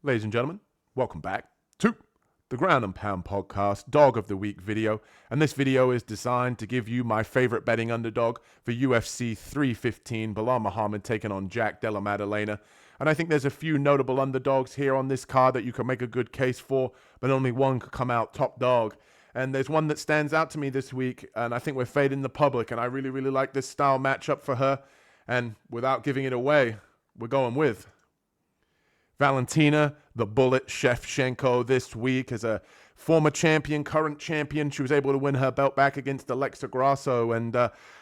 Ladies and gentlemen, welcome back to the Ground and Pound Podcast Dog of the Week video. And this video is designed to give you my favorite betting underdog for UFC 315, Bilal Muhammad taking on Jack Della Maddalena. And I think there's a few notable underdogs here on this card that you can make a good case for, but only one could come out top dog. And there's one that stands out to me this week, and I think we're fading the public, and I really, really like this style matchup for her. And without giving it away, we're going with Valentina, the Bullet Shevchenko this week as a former champion, current champion. She was able to win her belt back against Alexa Grasso, and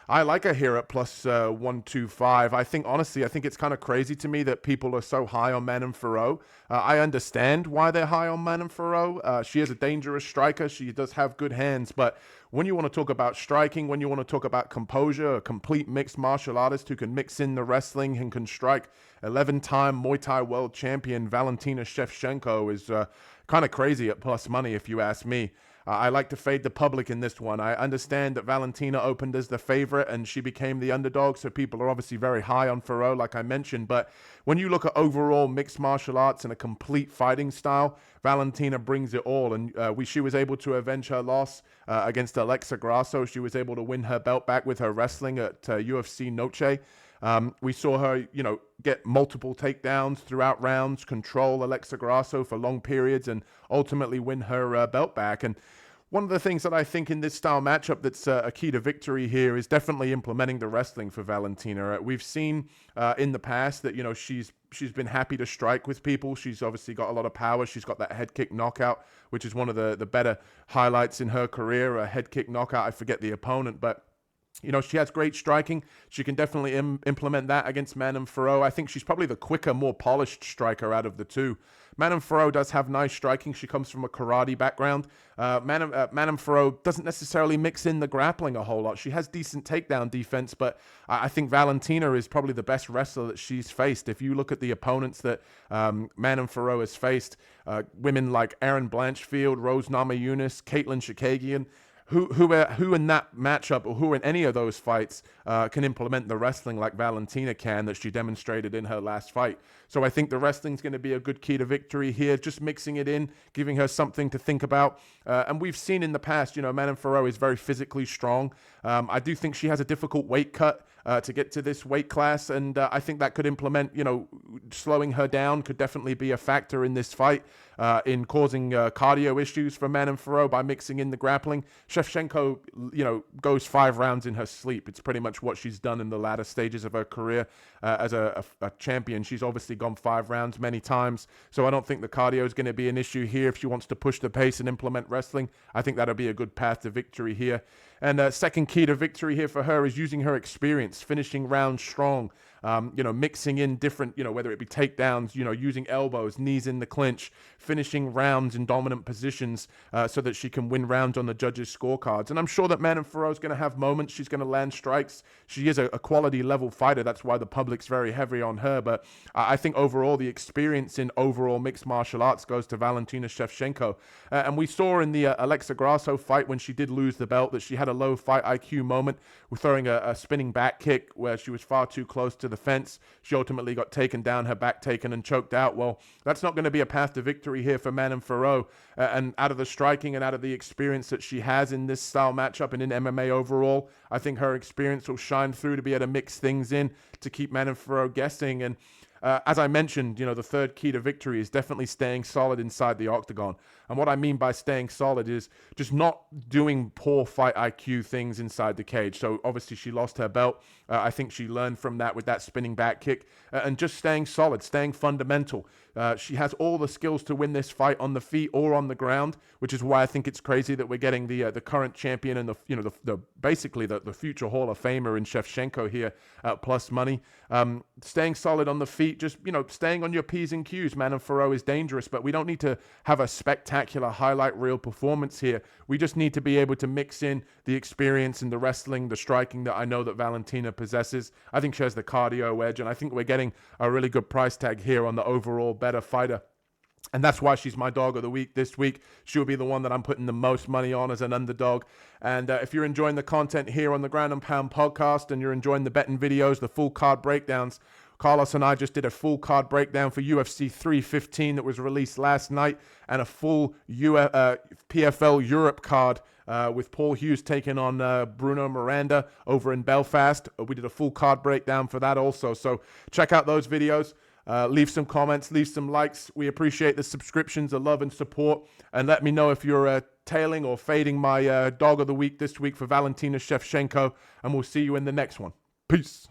I like her here at plus 125. I think, honestly, I think it's kind of crazy to me that people are so high on Manon Fiorot. I understand why they're high on Manon Fiorot. She is a dangerous striker. She does have good hands, but when you want to talk about striking, when you want to talk about composure, a complete mixed martial artist who can mix in the wrestling and can strike, 11-time Muay Thai world champion Valentina Shevchenko is kind of crazy at plus money, if you ask me. I like to fade the public in this one. I understand that Valentina opened as the favorite and she became the underdog, so people are obviously very high on Fiorot, like I mentioned. But when you look at overall mixed martial arts and a complete fighting style, Valentina brings it all. And she was able to avenge her loss against Alexa Grasso. She was able to win her belt back with her wrestling at UFC Noche. We saw her, get multiple takedowns throughout rounds, control Alexa Grasso for long periods, and ultimately win her belt back. And one of the things that I think in this style matchup that's a key to victory here is definitely implementing the wrestling for Valentina. We've seen in the past that, she's been happy to strike with people. She's obviously got a lot of power. She's got that head kick knockout, which is one of the better highlights in her career, a head kick knockout. I forget the opponent, but she has great striking. She can definitely implement that against Manon Fiorot. I think she's probably the quicker, more polished striker out of the two. Manon Fiorot does have nice striking. She comes from a karate background. Manon Fiorot doesn't necessarily mix in the grappling a whole lot. She has decent takedown defense, but I think Valentina is probably the best wrestler that she's faced. If you look at the opponents that Manon Fiorot has faced, women like Aaran Blanchfield, Rose Namajunas, Caitlin Chikagian, who in that matchup or who in any of those fights can implement the wrestling like Valentina can that she demonstrated in her last fight. So I think the wrestling's going to be a good key to victory here, just mixing it in, giving her something to think about. And we've seen in the past, Manon Fiorot is very physically strong. I do think she has a difficult weight cut to get to this weight class, and I think that could implement, slowing her down could definitely be a factor in this fight in causing cardio issues for Manon Fiorot by mixing in the grappling. Shevchenko, goes 5 rounds in her sleep. It's pretty much what she's done in the latter stages of her career as a champion. She's obviously gone 5 rounds many times, so I don't think the cardio is going to be an issue here. If she wants to push the pace and implement wrestling, I think that'll be a good path to victory here. And second key to victory here for her is using her experience, finishing rounds strong, mixing in different, whether it be takedowns, using elbows, knees in the clinch, finishing rounds in dominant positions so that she can win rounds on the judges' scorecards. And I'm sure that Manon Fiorot is going to have moments. She's going to land strikes. She is a quality level fighter. That's why the public's very heavy on her. But I think overall the experience in overall mixed martial arts goes to Valentina Shevchenko. And we saw in the Alexa Grasso fight when she did lose the belt that she had a low fight IQ moment with throwing a spinning back kick where she was far too close to the fence. She ultimately got taken down, her back taken and choked out. Well, that's not going to be a path to victory here for Manon Fiorot. And out of the striking and out of the experience that she has in this style matchup and in MMA overall, I think her experience will shine through to be able to mix things in to keep Manon Fiorot guessing. And as I mentioned, the third key to victory is definitely staying solid inside the octagon. And what I mean by staying solid is just not doing poor fight IQ things inside the cage. So obviously she lost her belt. I think she learned from that with that spinning back kick and just staying solid, staying fundamental. She has all the skills to win this fight on the feet or on the ground, which is why I think it's crazy that we're getting the current champion and basically the future Hall of Famer in Shevchenko here at plus money. Staying solid on the feet, just staying on your P's and Q's. Manon Fiorot is dangerous, but we don't need to have a spectacular highlight reel performance here. We just need to be able to mix in the experience and the wrestling, the striking that I know that Valentina possesses. I think she has the cardio edge, and I think we're getting a really good price tag here on the overall better fighter. And that's why she's my dog of the week this week. She'll be the one that I'm putting the most money on as an underdog. And if you're enjoying the content here on the Ground and Pound podcast and you're enjoying the betting videos, the full card breakdowns, Carlos and I just did a full card breakdown for UFC 315 that was released last night, and a full PFL Europe card with Paul Hughes taking on Bruno Miranda over in Belfast. We did a full card breakdown for that also. So check out those videos. Leave some comments, leave some likes. We appreciate the subscriptions, the love and support. And let me know if you're tailing or fading my dog of the week this week for Valentina Shevchenko. And we'll see you in the next one. Peace.